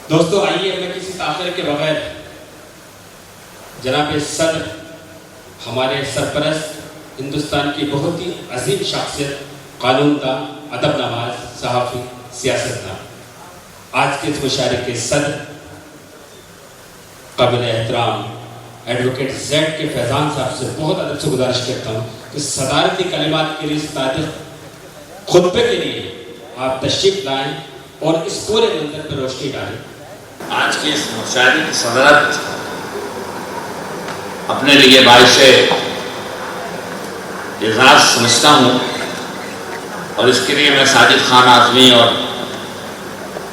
दोस्तों आइए मैं किसी ताख़िर के बगैर जनाब सदर हमारे सरपरस्त हिंदुस्तान की बहुत ही अजीम शख्सियत, कानूनदा, अदब नवाज, सहाफ़ी, सियासतदान, आज के इस मुशायरे के सदर काबिल एहतराम एडवोकेट जेड के फैज़ान साहब से बहुत अदब से गुजारिश करता हूँ कि सदारती कलिमात के लिए, सादिक खुतबे के लिए आप तशरीफ लाएं और इस पूरे मंजर पर रोशनी डालें। आज की इस मुशायरे की सदरत अपने लिए बाइशे एज़ाज़ समझता हूँ और इसके लिए मैं साजिद खान आज़मी और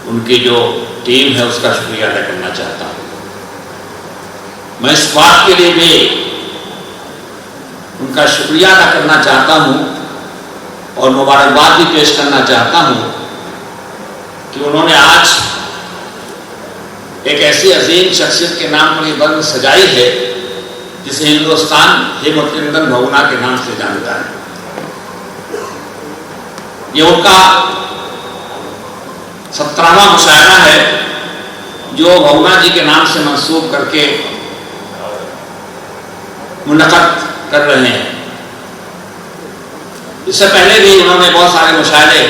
उनकी जो टीम है उसका शुक्रिया अदा करना चाहता हूँ। मैं इस बात के लिए भी उनका शुक्रिया अदा करना चाहता हूँ और मुबारकबाद भी पेश करना चाहता हूँ कि उन्होंने आज एक ऐसी अजीम शख्सियत के नाम पर ये बंद सजाई है जिसे हिंदुस्तान हेमचंद्रन भवना के नाम से जानता है। ये उनका 17वां मुशायरा है जो भवना जी के नाम से मंसूब करके मुनक़द कर रहे हैं। इससे पहले भी उन्होंने बहुत सारे मुशायरे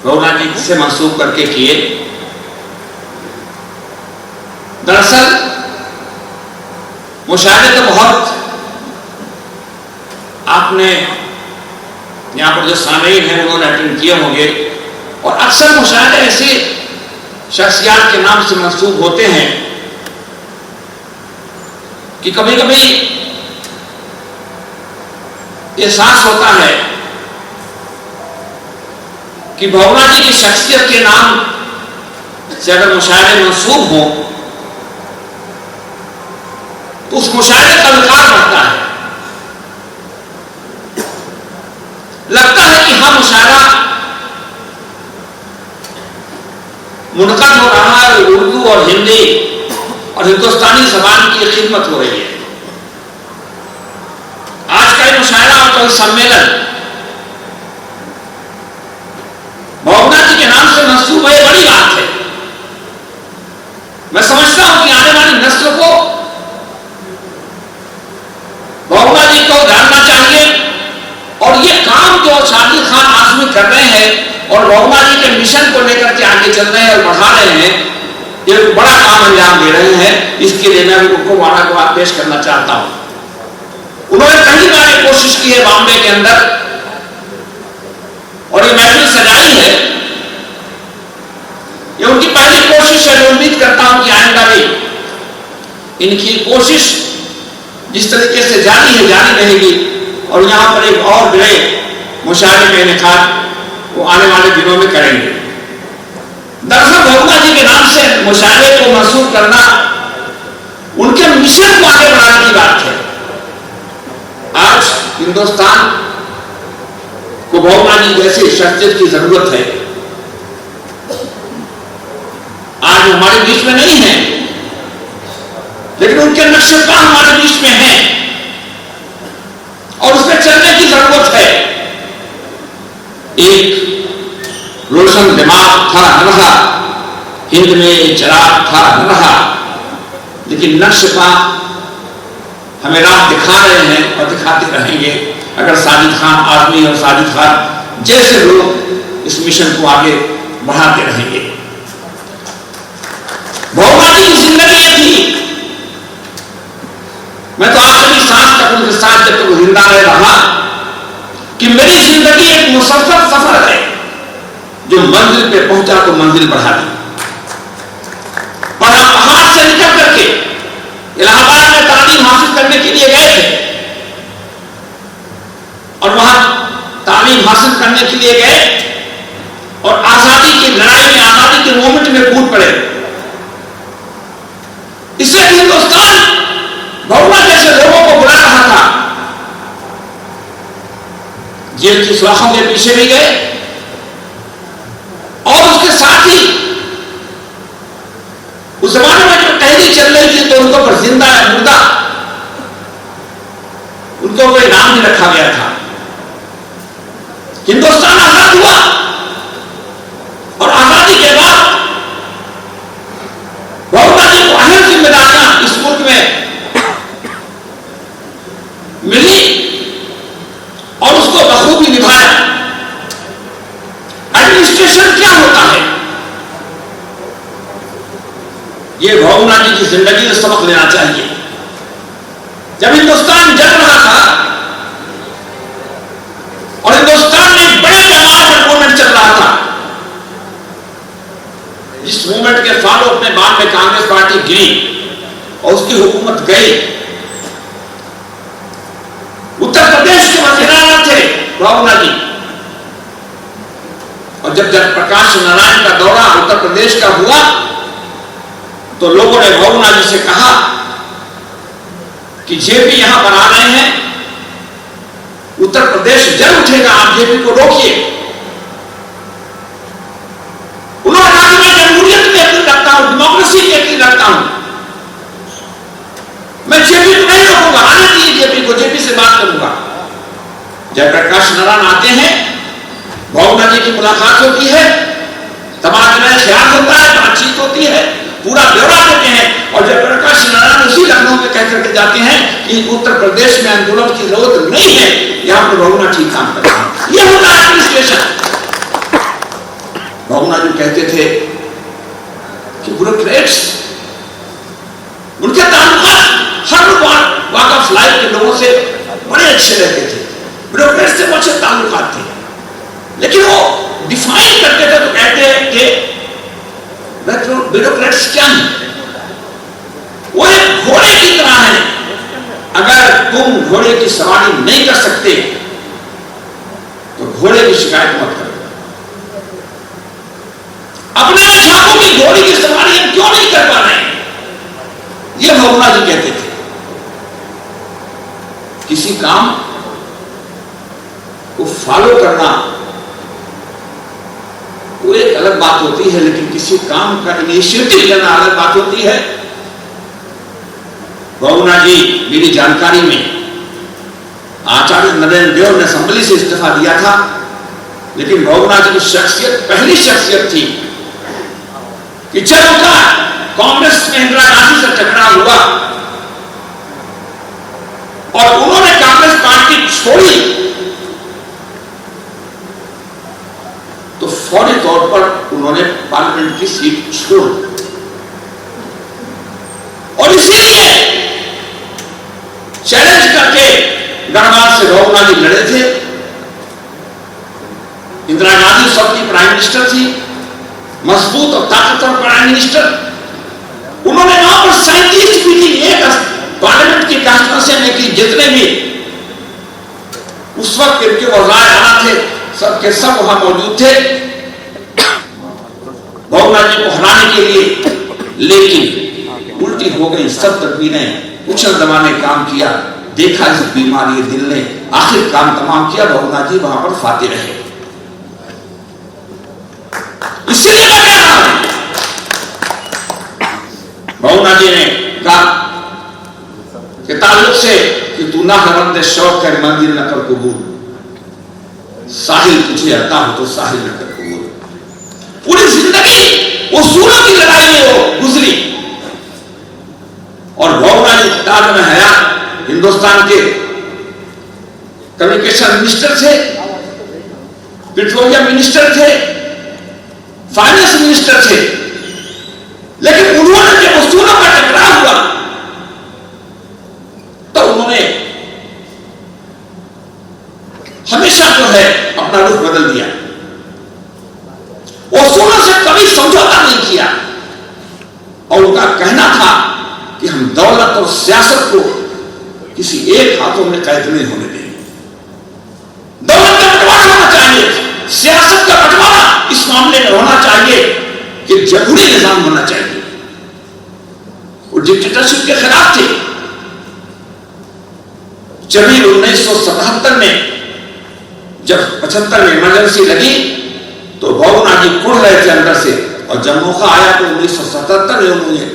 भवना जी से मंसूब करके किए। दरअसल मुशायरे तो बहुत आपने यहाँ पर जो सामीन हैं उन्होंने अटेंड किए होंगे और अक्सर मुशायरे ऐसे शख्सियत के नाम से मंसूब होते हैं कि कभी कभी एहसास होता है कि भवना जी की शख्सियत के नाम से अगर मुशायरे मंसूब हों तो उस मुशायरे का विकार बढ़ता है। लगता है कि हाँ मुशायरा मुनक़द हो रहा है, उर्दू और हिंदी और हिंदुस्तानी ज़बान की खिदमत हो रही है। आज का ये मुशायरा और कल सम्मेलन भवना जी के नाम से मंसूब है, बड़ी बात है। मैं समझता हूं कि आने वाली नस्ल को भवना जी को जानना चाहिए और ये काम जो साजिद खान आज़मी कर रहे हैं और भवना जी के मिशन को लेकर के आगे चल रहे हैं और बढ़ा रहे हैं, ये बड़ा काम अंजाम दे रहे हैं। इसके लिए मैं उनको मुबारकबाद पेश करना चाहता हूं। उन्होंने कई बार कोशिश की है बॉम्बे के अंदर और ये महफिल सजाई है, ये उनकी पहली कोशिश है। मैं उम्मीद करता हूं कि आइंदा भी इनकी कोशिश जिस तरीके से जारी है जारी रहेगी और यहाँ पर एक और बड़े मुशायरे का इनेकाद वो आने वाले दिनों में करेंगे। दरअसल भवना जी के नाम से मुशायरे को मंसूब करना उनके मिशन को आगे बढ़ाने की बात है। आज हिंदुस्तान को भवना जी जैसी शख्सियत की जरूरत है। आज हमारे बीच में नहीं है लेकिन उनके नक्शे हमारे बीच में है और उसमें चलने की जरूरत है। एक रोशन दिमाग था न रहा, हिंद में चिराग था न रहा, लेकिन नक्शा हमें राह दिखा रहे हैं और दिखाते रहेंगे अगर साजिद खान आज़मी और साजिद खान जैसे लोग इस मिशन को आगे बढ़ाते रहेंगे। भवना जी की जिंदगी ये थी, मैं तो आखिरी सांस तक उनके साथ जब तक जिंदा रहा कि मेरी जिंदगी एक मुसलसल सफर है जो मंजिल पे पहुंचा तो मंजिल बढ़ा दी। और हम पहाड़ से निकल करके इलाहाबाद में तालीम हासिल करने के लिए गए थे और वहां तालीम हासिल करने के लिए गए और आजादी की लड़ाई में, आजादी के मोमेंट में कूद पड़े। इससे हिंदुस्तान भवना जैसे लोगों को बुला रहा था। जेल की सुराखों के पीछे भी गए और उसके साथ ही उस जमाने में जो तहरीक चल रही थी तो उनको पर जिंदा या मुर्दा उनको कोई नाम भी रखा गया था। हिंदुस्तान आजाद हुआ और आजादी के बाद ये भावना जी की जिंदगी से सबक लेना चाहिए। जब हिंदुस्तान जल रहा था और हिंदुस्तान में बड़े पैमाने पर मूवमेंट चल रहा था, इस मूवमेंट के फॉलो अपने बाद में कांग्रेस पार्टी गिरी और उसकी हुकूमत गई। उत्तर प्रदेश के वजीर थे भावना जी, और जब जयप्रकाश नारायण का दौरा उत्तर प्रदेश का हुआ तो लोगों ने भावना जी से कहा कि जेपी यहां पर आ रहे हैं, उत्तर प्रदेश जल उठेगा, आप जेपी को रोकिए। उन्होंने कहा कि मैं जमहूरियत में यकीन रखता हूं, डेमोक्रेसी में यकीन रखता हूं, मैं जेपी को नहीं रोकूंगा, आने दीजिए जेपी को, जेपी से बात करूंगा। जयप्रकाश नारायण आते हैं, भावना जी की मुलाकात होती है, तमाम में ख्याल होता है, बातचीत होती है, पूरा ब्यौरा देते हैं और जयप्रकाश नारायण उसी लखनऊ में कह करके जाते हैं कि उत्तर प्रदेश में आंदोलन की जरूरत नहीं है, यहां पर भावना ठीक काम करता है। यह होता है एडमिनिस्ट्रेशन। भावना जी कहते थे कि ब्यूरोक्रेट्स, उनके ताल्लुकात हर वॉक ऑफ लाइफ के लोगों से बड़े अच्छे रहते थे, ब्यूरोक्रेट्स से अच्छे ताल्लुकात थे, लेकिन वो डिफाइन करते थे तो कहते हैं कि ब्यूरोक्रेट्स क्या है? वो एक घोड़े की तरह है, अगर तुम घोड़े की सवारी नहीं कर सकते तो घोड़े की शिकायत मत करो। अपने छापों की घोड़ी की सवारी हम क्यों नहीं कर पा रहे हैं? ये भावना जी कहते थे। किसी काम को फॉलो करना वो एक अलग बात होती है, लेकिन किसी काम का इनिशिएटिव लेना अलग बात होती है। भावना जी मेरी जानकारी में आचार्य नरेंद्र देव ने असेंबली से इस्तीफा दिया था, लेकिन भावना जी की शख्सियत पहली शख्सियत थी कि जब उनका कांग्रेस में इंदिरा गांधी से टकराव हुआ और उन्होंने कांग्रेस पार्टी छोड़ी तो फौरी तौर पर उन्होंने पार्लियामेंट की सीट छोड़ दी और इसीलिए चैलेंज करके गणमाल से भावना जी लड़े थे। इंदिरा गांधी सबकी प्राइम मिनिस्टर थी, मजबूत और ताकतवर प्राइम मिनिस्टर। उन्होंने वहां पर 37 मीटिंग एक पार्लियामेंट की कॉन्स्टिट्यूएंसी में की, जितने भी उस वक्त इनके वज़ार आना थे सबके सब वहां मौजूद थे भावना जी को हराने के लिए, लेकिन उल्टी हो गई सब तदबीरें, उछल दबाने काम किया, देखा इस बीमारी दिल ने आखिर काम तमाम किया, भावना जी वहां पर फाते रहे। इसलिए मैं कह रहा हूं, भावना जी ने कहा कि ताल्लुक से कि तू ना करंदे शौक कर मंदिर न कर कबूल, साहिल तुझे आता हो तो साहिल न कर कबूल। पूरी जिंदगी उसूलों की लड़ाई में वो गुजरी और भावना जी ताज में हया हिंदुस्तान के कम्युनिकेशन मिनिस्टर थे, पेट्रोलियम मिनिस्टर थे, फाइनेंस मिनिस्टर थे, लेकिन उन्होंने जब उसूलों का टकराव हुआ तो उन्होंने हमेशा जो है अपना रुख बदल दिया, उसूलों से कभी समझौता नहीं किया और उनका कहना था कि हम दौलत और सियासत को किसी एक हाथों में कैद नहीं होने देंगे। दौलत का बंटवारा होना चाहिए, सियासत का बंटवारा इस मामले में होना चाहिए कि जमहूरी निजाम होना चाहिए। वो डिक्टेटरशिप के खिलाफ थे। जब 1977 में जब 75 में इमरजेंसी लगी तो भावना जी कुड़ रहे थे अंदर से, और जब मौका आया तो 1977 में उन्होंने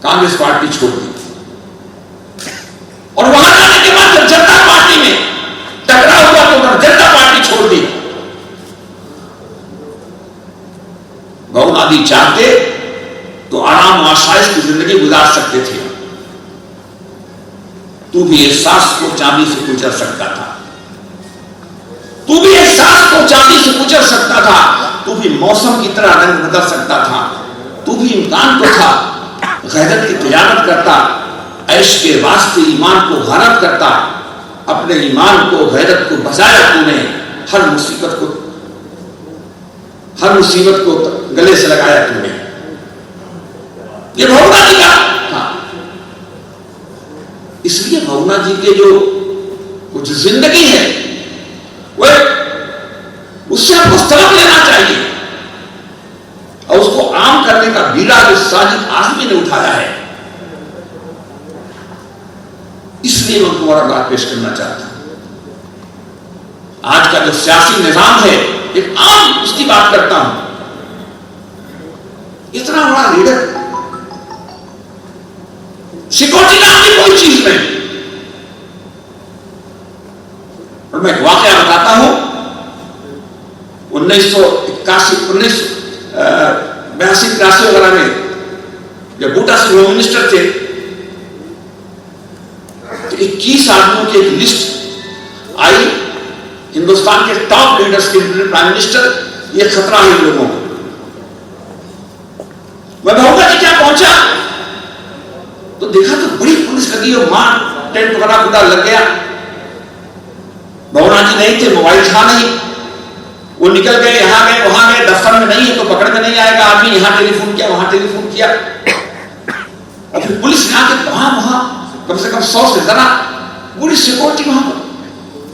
कांग्रेस पार्टी छोड़ दी और वहां जाने के बाद जब जनता पार्टी में टकराव हुआ तो उन्होंने जनता पार्टी छोड़ दी। भावना जी चाहते तो आराम आसाइश की जिंदगी गुजार सकते थे। तू भी एहसास को चांदी से कुचल सकता था, तू भी एहसास को चांदी से कुचल सकता था, तू भी मौसम की तरह रंग बदल सकता था, तो भी इम्कान तो था, गैरत की तिजारत करता, ऐश के वास्ते ईमान को गारत करता, अपने ईमान को, गैरत को बचाया तूने, हर मुसीबत को गले से लगाया तूने। ये भगवान जी का था। इसलिए भगवान जी के जो कुछ जिंदगी है वह उससे हमको सबक लेना चाहिए और उसको आम करने का बीड़ा जो साजिद आदमी ने उठाया है, इसलिए मैं तुम्हारा बात पेश करना चाहता हूं। आज का जो सियासी निजाम है, एक आम उसकी बात करता हूं। इतना बड़ा लीडर, सिक्योरिटी नाम की कोई चीज नहीं। और मैं एक वाकया बताता हूं। 1982 वगैरह में जब बूटा सिंह होम मिनिस्टर थे, तो 21 आदमियों की एक लिस्ट आई, हिंदुस्तान के टॉप लीडर्स के, प्राइम मिनिस्टर, ये खतरा है इन लोगों को। मैं भाऊंगा जी क्या पहुंचा तो देखा तो बड़ी पुलिस लगी और मार टेंट वगैरह पूरा लग गया। भावना जी नहीं थे, मोबाइल था नहीं, वो निकल गए, यहां गए वहां गए, दफ्तर में नहीं है तो पकड़ में नहीं आएगा आदमी, यहां टेलीफोन किया वहां टेलीफोन किया, और फिर पुलिस यहां के वहां कम से कम 100 से ज्यादा पूरी सिक्योरिटी वहां पर।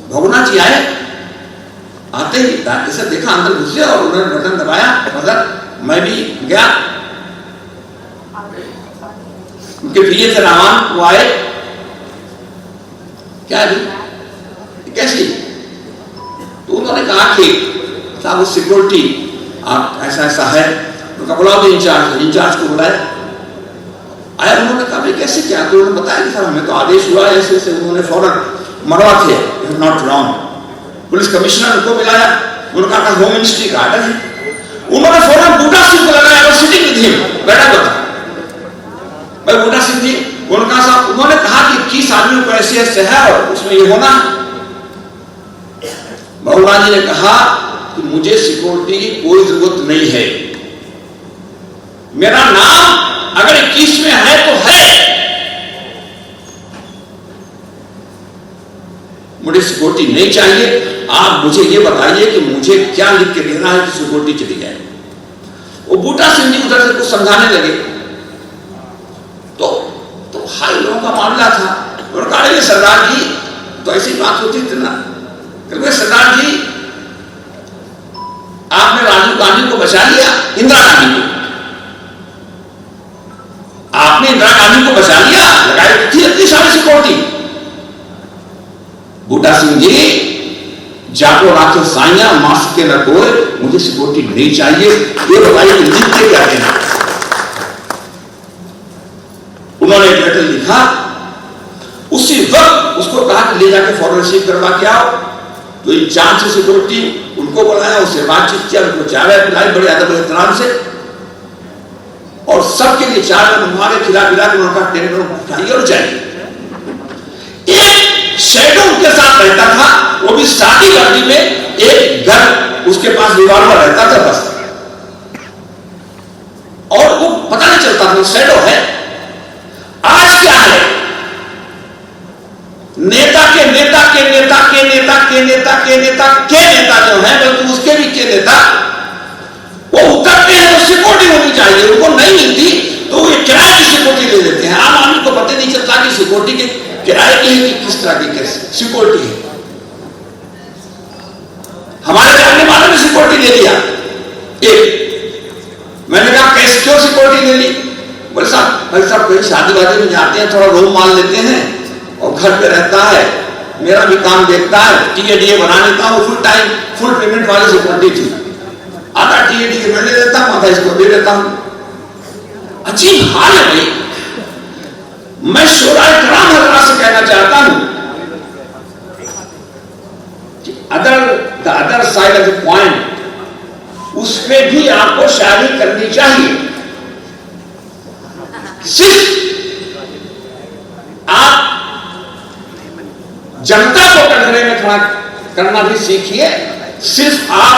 भगवान जी आए, आते ही जैसे देखा अंदर घुसे और उन्होंने बटन दबाया, मतलब मैं भी गया। उनके प्रिय थे रामान, वो आए, क्या जी कैसी? तो उन्होंने कहा कि साहब वो सिक्योरिटी आप ऐसा ऐसा है, उनका बुलाओ तो इंचार्ज को बुलाया। आया, उन्होंने कहा भाई कैसे क्या? तो उन्होंने बताया कि साहब हमें तो आदेश हुआ ऐसे ऐसे। उन्होंने फौरन मरवा थे, नॉट रॉन्ग, पुलिस कमिश्नर उनको मिलाया, उनका कहा होम मिनिस्ट्री का आर्डर है। उन्होंने फौरन बूटा सिंह को लगाया और सिटिंग विद हिम, बैठा हुआ था भाई बूटा सिंह जी। उनका साहब उन्होंने कहा कि 21 आदमियों को ऐसे ऐसे है और उसमें ये होना। भगवान जी ने कहा कि मुझे सिक्योरिटी की कोई जरूरत नहीं है, मेरा नाम अगर 21 में है तो है, मुझे सिक्योरिटी नहीं चाहिए। आप मुझे ये बताइए कि मुझे क्या लिख के देना है कि सिक्योरिटी चली जाए। वो बूटा सिंह जी उधर से कुछ समझाने लगे तो हाई लोगों का मामला था। उन्होंने कहा सरदार जी तो ऐसी बात होती थी ना, सरदार जी आपने राजीव गांधी को बचा लिया, इंदिरा गांधी को आपने इंदिरा गांधी को बचा लिया, लगाई थी इतनी सारी सिक्योरिटी। बूटा सिंह जी जाको राखे साइया मास्क के न कोई, मुझे सिक्योरिटी नहीं चाहिए, ये बताइए लिख के क्या देना। उन्होंने एक लेटर लिखा, उसी वक्त उसको कहा कि ले जाके फॉरन रिसीव करवा के आओ। तो इंचार्ज से सिक्योरिटी उनको बुलाया, उससे बातचीत किया, उनको चाय पिलाई बड़े अदब एहतराम से, और सबके लिए चाय बनवाने खिला पिला के उनका टेंट उठाई और जाइए। एक शैडो उनके साथ रहता था, वो भी शादी वादी में, एक घर उसके पास रिवॉल्वर रहता था बस, और वो पता नहीं चलता था शैडो है। आज क्या है, नेता के नेता के नेता के नेता के नेता के नेता के नेता जो है, बल्कि उसके भी के नेता वो उतरते हैं तो सिक्योरिटी होनी चाहिए, उनको नहीं मिलती तो वो किराए की सिक्योरिटी ले लेते हैं। आम आदमी को पता नहीं चलता कि सिक्योरिटी के किराए की है कि किस तरह की सिक्योरिटी है। हमारे जानने वाले ने सिक्योरिटी ले लिया एक, मैंने कहा कैसे क्यों सिक्योरिटी ले ली? बोले साहब भाई साहब कहीं शादी वादी में जाते हैं, थोड़ा रूम मान लेते हैं और घर पे रहता है, मेरा भी काम देखता है, टीए बना लेता हूँ, फुल पेमेंट वाली सिक्योरिटी थी। आधा टीए मैं ले लेता हूँ, आधा इसको दे देता हूँ। अजीब हाल है भाई। मैं शोराए कराम हजरात से कहना चाहता हूं कि the other side of the point, उस पे भी आपको शायरी करनी चाहिए। सिर्फ आप जनता को कटघरे में खड़ा करना भी सीखिए। सिर्फ आप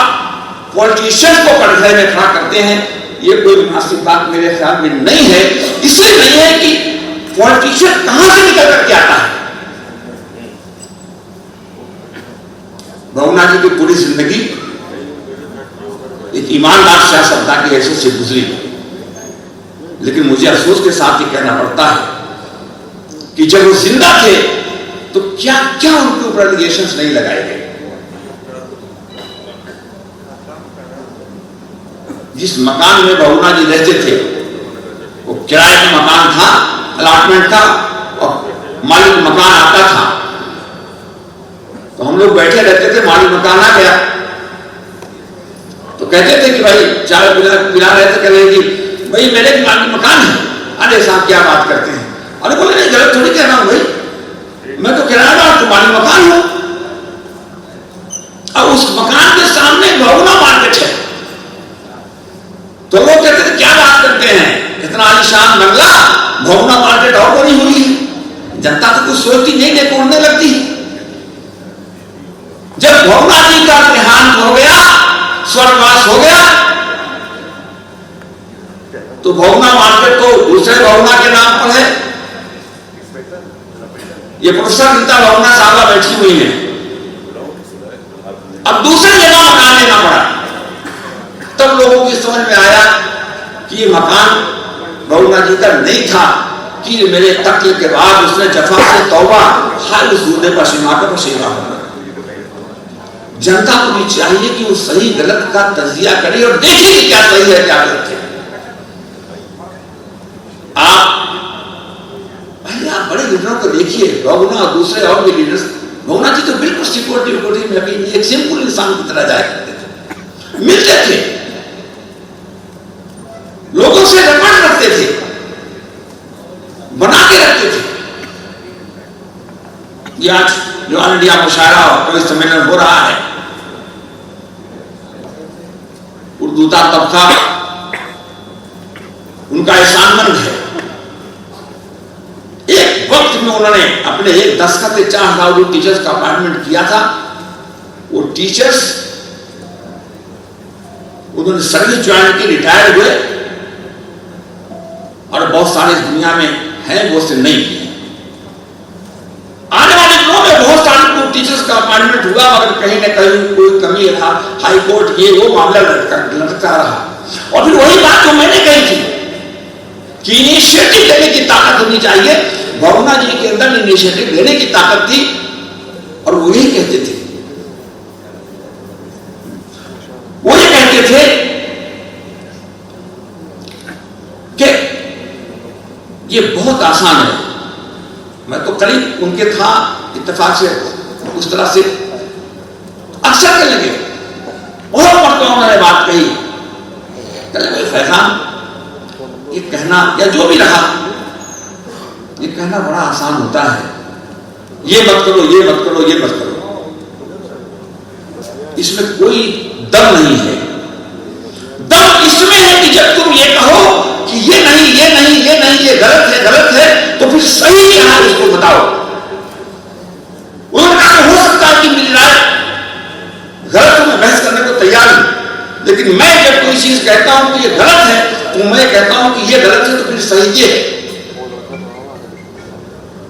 पॉलिटिशियन को कटघरे में खड़ा करते हैं, ये कोई मुनासिब बात मेरे ख्याल में नहीं है। इसलिए नहीं है कि पॉलिटिशियन कहां से निकल करके आता है। बहुना जी की पूरी जिंदगी एक ईमानदार सियासतदान की हैसियत से गुजरी, लेकिन मुझे अफसोस के साथ ये कहना पड़ता है कि जब वो जिंदा थे तो क्या क्या उनके ऊपर एलिगेशंस नहीं लगाए गए। जिस मकान में बहुना जी रहते थे वो किराए का मकान था, अलॉटमेंट था, और मालिक मकान आता था तो हम लोग बैठे रहते थे। मालिक मकान आ गया तो कहते थे कि भाई चाय पिला रहे थे, कह रहे कि भाई मेरे मालिक मकान है। अरे साहब क्या बात करते हैं? अरे बोले नहीं, गलत थोड़ी कह रहा हूं भाई, मैं तो किराएदार, तो मालिक मकान हूं। अब उस मकान के सामने बहुना मार्केट है तो लोग कहते थे क्या बात करते हैं, इतना आलीशान बंगला, बहुना मार्केट और बनी हुई है। जनता तो कुछ सोचती नहीं, देखो उड़ने लगती। जब बहुना जी का देहांत हो गया, स्वर्गवास हो गया, तो बहुना मार्केट तो दूसरे बहुना के नाम पर है। ये प्रोफेसर रीता बहुना साहबा बैठी हुई है, अब दूसरी जगह मकान लेना पड़ा। तब लोगों की समझ में आया कि ये मकान बहुना जी का नहीं था, कि मेरे तकलीफ के बाद उसने जफा से तौबा, हाय उस दूल्हे पर सीमा पर सेवा होगा। जनता को भी चाहिए कि वो सही गलत का तजिया करे और देखे कि क्या सही है क्या गलत है। आप बड़े लीडरों को देखिए, बहुना और दूसरे और भी लीडर्स, बहुना जी तो बिल्कुल सिक्योरिटी में अभी एक सिंपल इंसान की तरह जाया करते थे, मिलते थे, लोगों से रमण रखते थे, बना के रखते थे। ये आज जो ऑल इंडिया मुशायरा और कवि सम्मेलन हो रहा है, उर्दूता तबका उनका एहसानमंद है। एक वक्त में उन्होंने अपने एक दस्तखत से 4,000 टीचर्स का अपॉइंटमेंट किया था। वो टीचर्स उन्होंने सर्विस ज्वाइन की, रिटायर हुए, और बहुत सारे दुनिया में हैं वो से नहीं किए। आने वाले दिनों में बहुत सारे टीचर्स का अपॉइंटमेंट हुआ, मगर कहीं ना कहीं कोई कमी रहा, हाई कोर्ट ये वो मामला लटका रहा। और फिर वही बात जो मैंने कही थी कि इनिशिएटिव लेने की ताकत होनी चाहिए। बहुना जी के अंदर इनिशिएटिव लेने की ताकत थी, और वो यही कहते थे, वो ये कहते थे कि ये बहुत आसान है। मैं तो करीब उनके था इत्तेफाक से उस तरह से अक्सर कहने लगे, बहुत मरतबा उन्होंने बात कही, फैजान ये कहना या जो भी रहा, ये कहना बड़ा आसान होता है, ये मत करो, ये मत करो, ये मत करो, इसमें कोई दम नहीं है। दम इसमें है कि जब तुम ये कहो कि ये नहीं, ये नहीं, ये नहीं, ये गलत है, गलत है, तो फिर सही क्या है उसको बताओ। उन्होंने कहा हो सकता है कि मेरी राय गलत हो, मैं बहस करने को तैयार हूं, लेकिन मैं जब कोई चीज कहता हूं कि ये गलत है, तो मैं कहता हूं कि ये गलत है, तो फिर सही ये है।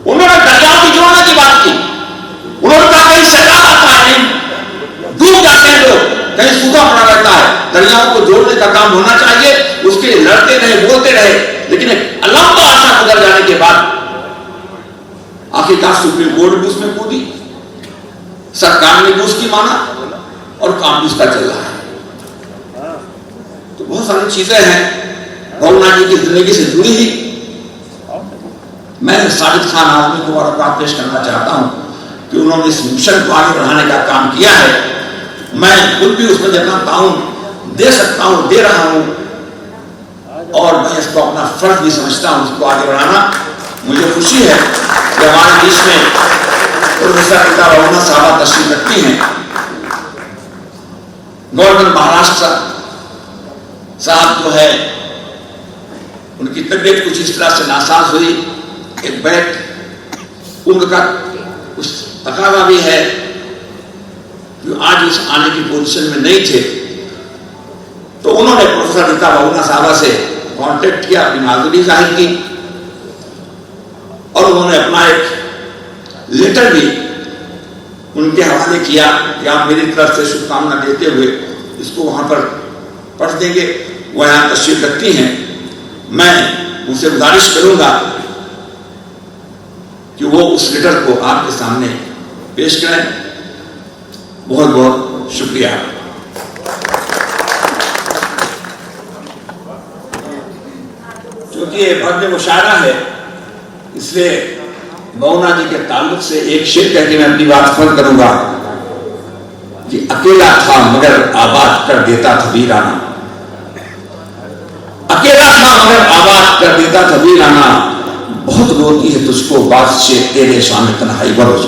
उन्होंने दरियाओं की जोड़ने की बात की। उन्होंने कहा कहीं सैलाब आता है, कहीं डूब जाते हैं लोग, कहीं सूखा पड़ा रहता है, दरियाओं को जोड़ने का काम होना चाहिए। उसके लिए लड़ते रहे, बोलते रहे, लेकिन एक लंबा अरसा गुजर जाने के बाद आखिरकार सुप्रीम कोर्ट भी उसमें कूदी, सरकार ने भी उसकी माना, और काम भी उसका चल रहा है। तो बहुत सारी चीजें हैं बहुना जी की जिंदगी से जुड़ी ही। मैं साजिद खान आजमी को मुबारकबाद पेश करना चाहता हूं कि उन्होंने इस मिशन को आगे बढ़ाने का काम किया है। मैं खुद भी उसमें जितना ताउन दे सकता हूं दे रहा हूं, और मैं इसको अपना फर्ज भी समझता हूं उसको आगे बढ़ाना। मुझे खुशी है कि हमारे बीच में प्रोफेसर रीता बहुना साहबा तशरीफ रखती हैं। गवर्नर महाराष्ट्र साहब जो है, उनकी तबीयत कुछ इस तरह से नासाज हुई, एक बैठ उनका कुछ तकाजा भी है कि आज उस आने की पोजीशन में नहीं थे, तो उन्होंने प्रोफेसर रीता बहुगुणा साहबा से कांटेक्ट किया, अपनी माजूरी जाहिर की और उन्होंने अपना एक लेटर भी उनके हवाले किया कि आप मेरी तरफ से शुभकामना देते हुए इसको वहां पर पढ़ देंगे। वो यहां तशरीफ रखती हैं, मैं उनसे गुजारिश करूंगा कि वो उस लेटर को आपके सामने पेश करें। बहुत बहुत शुक्रिया। क्योंकि ये भव्य मुशायरा है, इसलिए बहुगुणा जी के ताल्लुक से एक शेर कह के मैं अपनी बात खत्म करूंगा कि अकेला था मगर आबाद कर देता था वीराना, अकेला था मगर आबाद कर देता था वीराना, बहुत रोती है तुझको बात से तेरे शान तन्हाई बरोज।